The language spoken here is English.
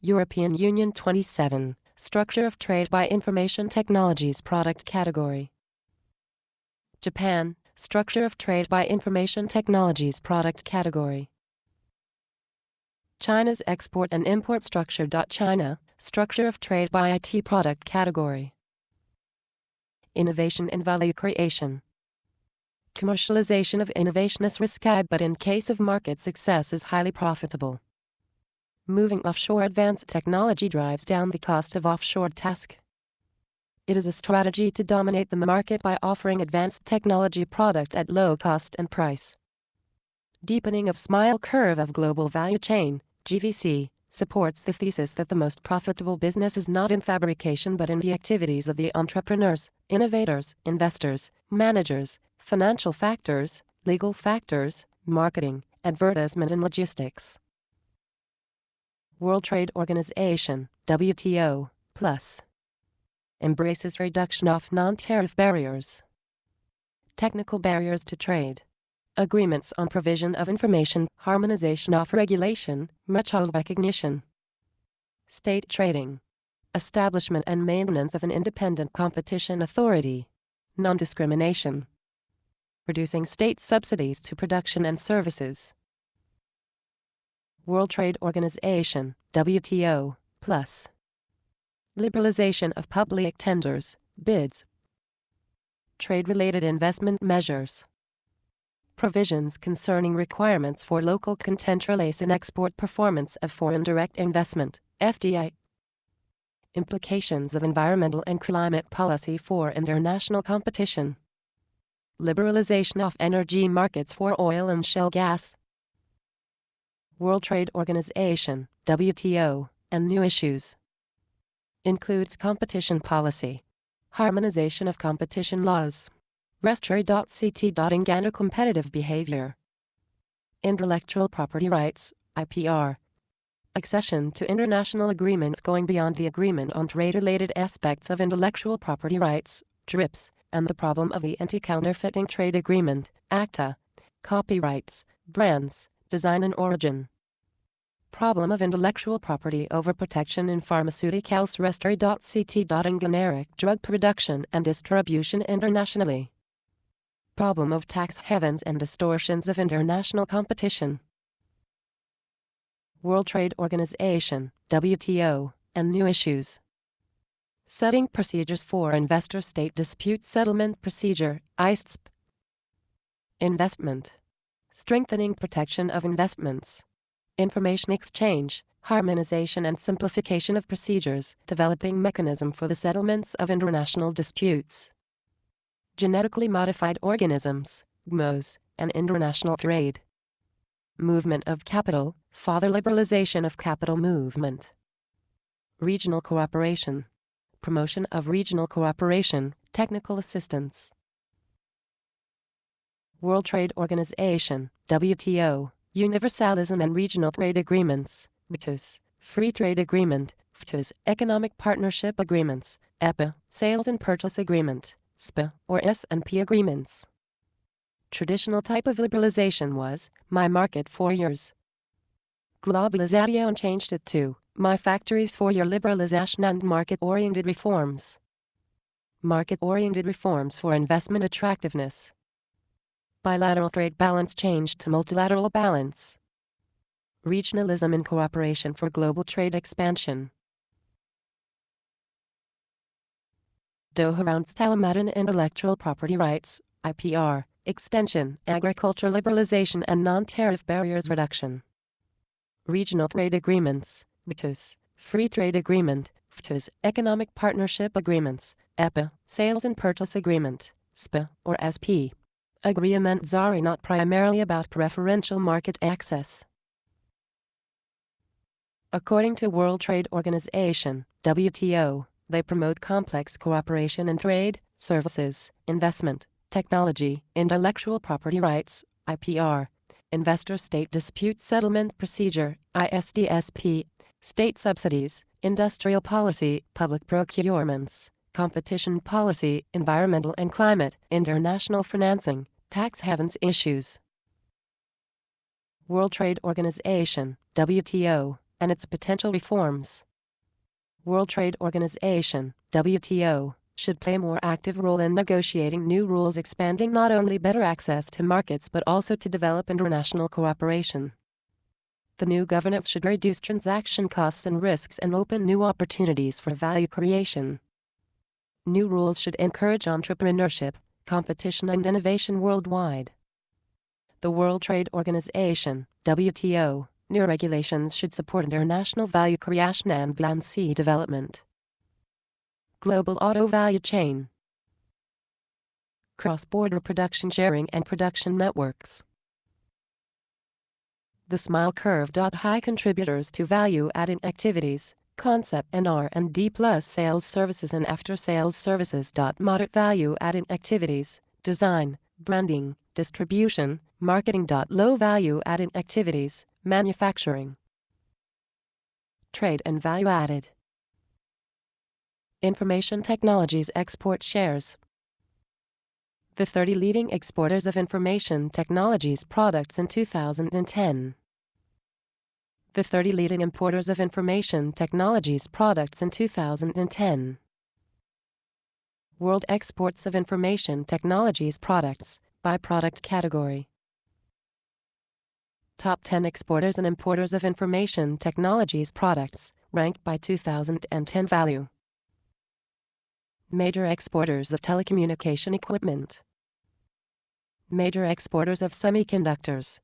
European Union 27, Structure of Trade by Information Technologies Product Category. Japan, Structure of Trade by Information Technologies Product Category. China's Export and Import Structure. China, Structure of Trade by IT Product Category. Innovation and Value Creation. Commercialization of innovation is risky, but in case of market success is highly profitable. Moving offshore advanced technology drives down the cost of offshore task. It is a strategy to dominate the market by offering advanced technology product at low cost and price. Deepening of smile curve of global value chain, GVC, supports the thesis that the most profitable business is not in fabrication but in the activities of the entrepreneurs, innovators, investors, managers, financial factors, legal factors, marketing, advertisement and logistics. World Trade Organization, WTO, plus embraces reduction of non-tariff barriers. Technical barriers to trade. Agreements on provision of information, harmonization of regulation, mutual recognition. State trading. Establishment and maintenance of an independent competition authority. Non-discrimination. Reducing state subsidies to production and services. World Trade Organization, WTO, plus liberalization of public tenders, bids. Trade-related investment measures. Provisions concerning requirements for local content release and export performance of foreign direct investment, FDI. Implications of environmental and climate policy for international competition. Liberalization of energy markets for oil and shale gas. World Trade Organization, WTO, and new issues. Includes competition policy. Harmonization of competition laws. Restray.ct. Competitive behavior. Intellectual property rights, IPR. Accession to international agreements going beyond the agreement on trade-related aspects of intellectual property rights, TRIPS, and the problem of the Anti-Counterfeiting Trade Agreement, ACTA. Copyrights, brands, design and origin. Problem of intellectual property overprotection in pharmaceuticals. Restray.ct. Generic drug production and distribution internationally. Problem of tax havens and distortions of international competition. World Trade Organization, WTO, and new issues. Setting procedures for investor-state dispute settlement procedure, ISTSP. Investment. Strengthening protection of investments. Information exchange, harmonization and simplification of procedures, developing mechanism for the settlements of international disputes. Genetically modified organisms, GMOs, and international trade. Movement of capital, further liberalization of capital movement. Regional cooperation. Promotion of regional cooperation, technical assistance. World Trade Organization, WTO, Universalism and Regional Trade Agreements, RTUs, Free Trade Agreement, FTUs, Economic Partnership Agreements, EPA, Sales and Purchase Agreement, SPA, or S&P Agreements. Traditional type of liberalization was, My Market for Yours. Globalization changed it to, My Factories for Your liberalization and market-oriented reforms. Market-oriented reforms for investment attractiveness. Bilateral trade balance changed to multilateral balance. Regionalism and cooperation for global trade expansion. Doha Rounds Telemedicine Intellectual Property Rights, IPR, Extension, Agriculture Liberalization and Non-Tariff Barriers Reduction. Regional Trade Agreements, RTUs, Free Trade Agreement, FTUs, Economic Partnership Agreements, EPA, Sales and Purchase Agreement, SPA, or SP. Agreements are not primarily about preferential market access. According to World Trade Organization, WTO, they promote complex cooperation in trade, services, investment, technology, intellectual property rights, IPR, investor-state dispute settlement procedure, ISDSP, state subsidies, industrial policy, public procurements, competition policy, environmental and climate, international financing, tax havens issues. World Trade Organization, WTO, and its potential reforms. World Trade Organization, WTO, should play a more active role in negotiating new rules, expanding not only better access to markets but also to develop international cooperation. The new governance should reduce transaction costs and risks and open new opportunities for value creation. New rules should encourage entrepreneurship, competition and innovation worldwide. The World Trade Organization, WTO, new regulations should support international value creation and balance development. Global auto value chain. Cross-border production sharing and production networks. The smile curve. High contributors to value-adding activities, concept and R&D plus sales services and after-sales services. Moderate value-adding activities, design, branding, distribution, marketing. Low value-adding activities, manufacturing. Trade and value-added. Information technologies export shares. The 30 leading exporters of information technologies products in 2010. The 30 leading importers of information technologies products in 2010. World exports of information technologies products by product category. Top 10 exporters and importers of information technologies products, ranked by 2010 value. Major exporters of telecommunication equipment. Major exporters of semiconductors.